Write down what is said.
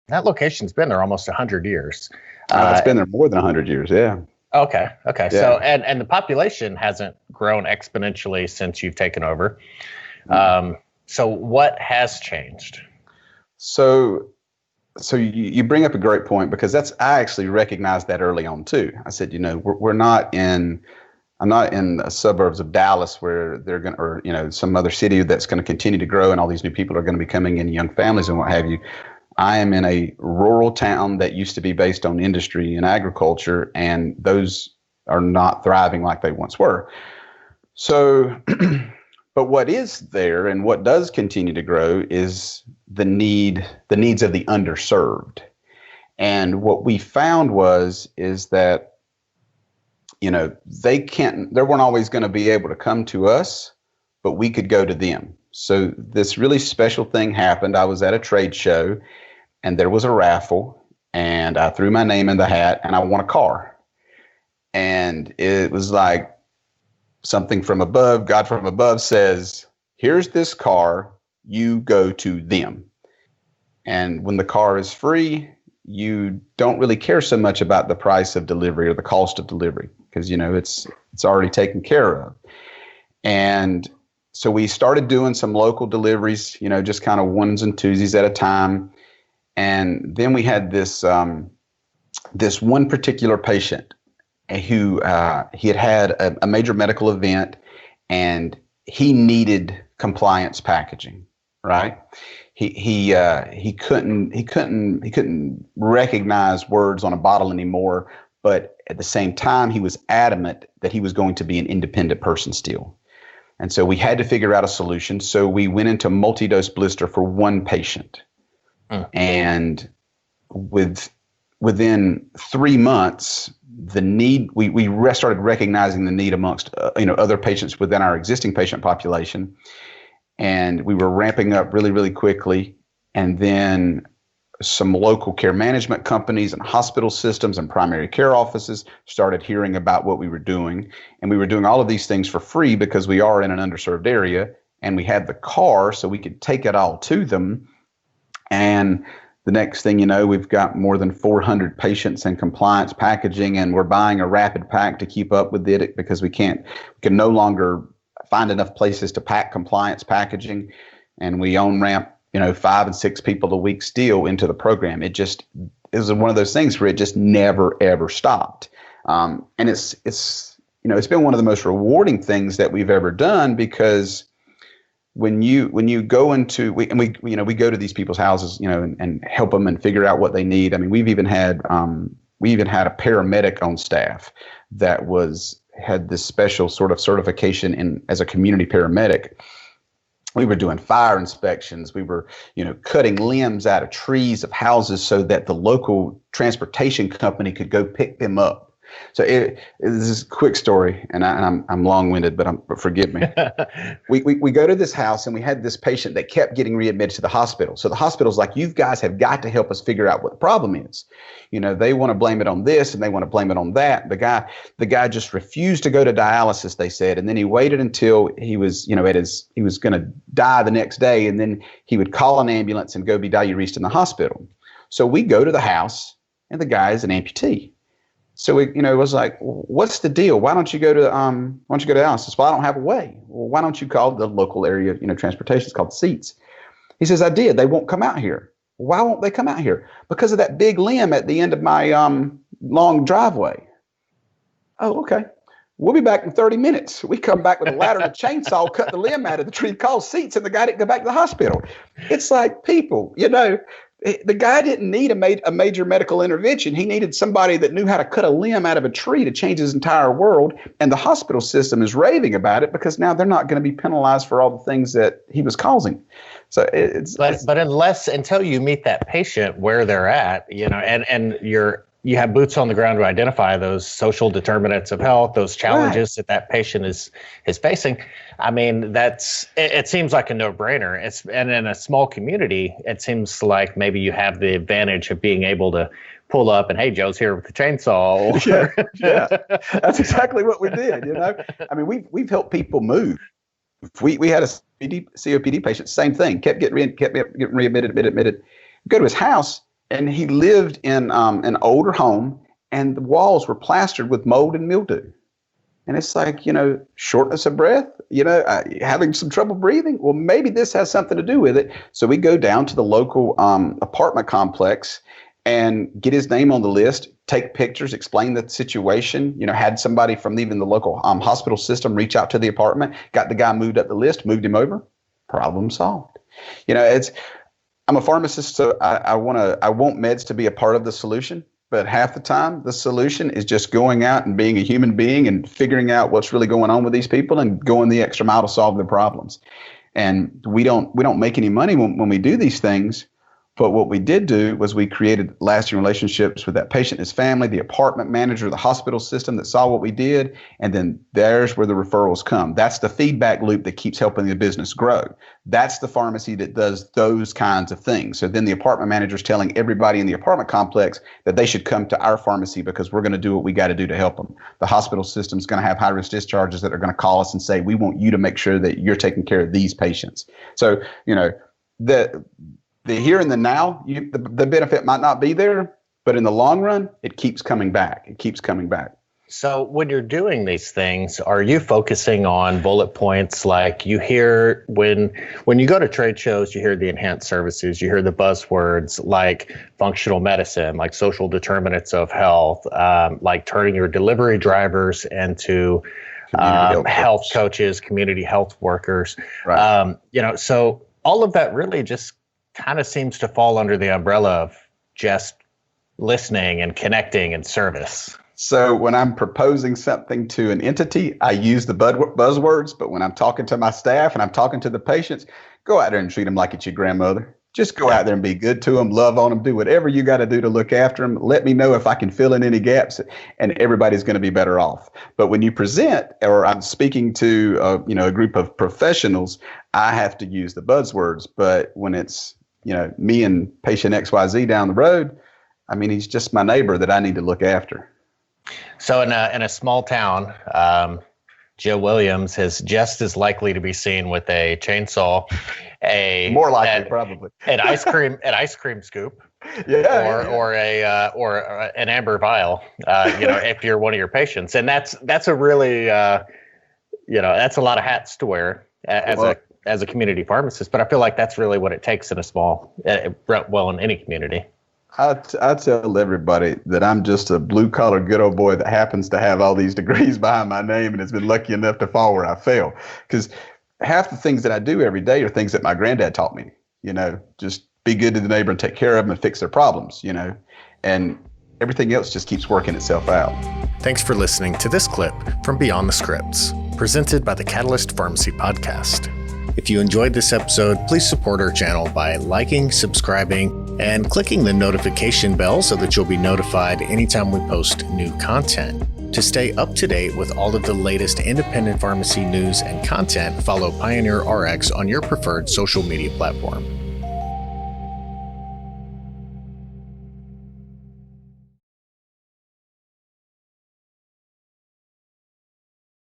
That location's been there almost 100 years. It's been there more than 100 years. Yeah. Okay. Okay. Yeah. So, and the population hasn't grown exponentially since you've taken over. So what has changed? So you bring up a great point, because I actually recognized that early on too. I said, I'm not in the suburbs of Dallas where they're going to, or, some other city that's going to continue to grow and all these new people are going to be coming in, young families and what have you. I am in a rural town that used to be based on industry and agriculture, and those are not thriving like they once were. So, but what is there and what does continue to grow is the needs of the underserved. And what we found is that, they weren't always going to be able to come to us, but we could go to them. So this really special thing happened. I was at a trade show and there was a raffle, and I threw my name in the hat and I won a car. And it was like something from above, God from above says, here's this car, you go to them. And when the car is free, you don't really care so much about the price of delivery or the cost of delivery, because, it's already taken care of. And so we started doing some local deliveries, just kind of ones and twosies at a time. And then we had this one particular patient who he had a major medical event, and he needed compliance packaging, right? He couldn't recognize words on a bottle anymore, but at the same time he was adamant that he was going to be an independent person still. And so we had to figure out a solution. So we went into multi-dose blister for one patient. And within 3 months, the need, we started recognizing the need amongst other patients within our existing patient population, and we were ramping up really, really quickly. And then some local care management companies and hospital systems and primary care offices started hearing about what we were doing, and we were doing all of these things for free because we are in an underserved area, and we had the car so we could take it all to them. And the next thing you know, we've got more than 400 patients in compliance packaging, and we're buying a rapid pack to keep up with it because we can no longer find enough places to pack compliance packaging. And we ramp, 5 and 6 people a week still into the program. It was one of those things where it just never, ever stopped. And it's been one of the most rewarding things that we've ever done, because when you go into, we go to these people's houses, and help them and figure out what they need. I mean, we even had a paramedic on staff that had this special sort of certification as a community paramedic. We were doing fire inspections. We were, cutting limbs out of trees of houses so that the local transportation company could go pick them up. So this is a quick story, and I'm long-winded, but forgive me. We go to this house, and we had this patient that kept getting readmitted to the hospital. So the hospital's like, you guys have got to help us figure out what the problem is. They want to blame it on this, and they want to blame it on that. The guy just refused to go to dialysis, they said, and then he waited until he was, he was going to die the next day, and then he would call an ambulance and go be diuresed in the hospital. So we go to the house, and the guy is an amputee. So it was like, what's the deal? Why don't you go to dialysis? Well, I don't have a way. Well, why don't you call the local area, transportation? It's called Seats. He says, I did. They won't come out here. Why won't they come out here? Because of that big limb at the end of my long driveway. Oh, okay. We'll be back in 30 minutes. We come back with a ladder and a chainsaw, cut the limb out of the tree, call Seats, and the guy didn't go back to the hospital. It's like, people, the guy didn't need a major medical intervention. He needed somebody that knew how to cut a limb out of a tree to change his entire world. And the hospital system is raving about it because now they're not going to be penalized for all the things that he was causing. So but until you meet that patient where they're at, and you have boots on the ground to identify those social determinants of health, those challenges that patient is facing. I mean, it seems like a no-brainer. And in a small community, it seems like maybe you have the advantage of being able to pull up and, hey, Joe's here with the chainsaw. Yeah, that's exactly what we did. I mean, we've helped people move. We had a COPD patient, same thing, kept getting readmitted. Go to his house, And he lived in an older home, and the walls were plastered with mold and mildew. And it's like, shortness of breath, having some trouble breathing. Well, maybe this has something to do with it. So we go down to the local apartment complex and get his name on the list, take pictures, explain the situation, had somebody from even the local hospital system reach out to the apartment, got the guy moved up the list, moved him over, problem solved. I'm a pharmacist, so I want meds to be a part of the solution. But half the time, the solution is just going out and being a human being and figuring out what's really going on with these people and going the extra mile to solve their problems. And we don't make any money when we do these things. But what we did do was we created lasting relationships with that patient, his family, the apartment manager, the hospital system that saw what we did. And then there's where the referrals come. That's the feedback loop that keeps helping the business grow. That's the pharmacy that does those kinds of things. So then the apartment manager is telling everybody in the apartment complex that they should come to our pharmacy because we're going to do what we got to do to help them. The hospital system is going to have high-risk discharges that are going to call us and say, we want you to make sure that you're taking care of these patients. So, the here and the now, the benefit might not be there, but in the long run, it keeps coming back. It keeps coming back. So when you're doing these things, are you focusing on bullet points like you hear when you go to trade shows, you hear the enhanced services, you hear the buzzwords like functional medicine, like social determinants of health, like turning your delivery drivers into health coaches, community health workers. Right. So all of that really just kind of seems to fall under the umbrella of just listening and connecting and service. So when I'm proposing something to an entity, I use the buzzwords, but when I'm talking to my staff and I'm talking to the patients, go out there and treat them like it's your grandmother. Just go out there and be good to them, love on them, do whatever you got to do to look after them. Let me know if I can fill in any gaps, and everybody's going to be better off. But when you present, or I'm speaking to a group of professionals, I have to use the buzzwords. But when it's me and patient XYZ down the road, he's just my neighbor that I need to look after. So in a small town, Joe Williams is just as likely to be seen with a chainsaw, more likely probably an ice cream scoop, or an amber vial, if you're one of your patients, and that's a really that's a lot of hats to wear as a community pharmacist. But I feel like that's really what it takes in a small, in any community. I tell everybody that I'm just a blue-collar good old boy that happens to have all these degrees behind my name and has been lucky enough to fall where I fell. Because half the things that I do every day are things that my granddad taught me. Just be good to the neighbor and take care of them and fix their problems, and everything else just keeps working itself out. Thanks for listening to this clip from Beyond the Scripts, presented by the Catalyst Pharmacy Podcast. If you enjoyed this episode, please support our channel by liking, subscribing, and clicking the notification bell so that you'll be notified anytime we post new content. To stay up to date with all of the latest independent pharmacy news and content, follow PioneerRx on your preferred social media platform.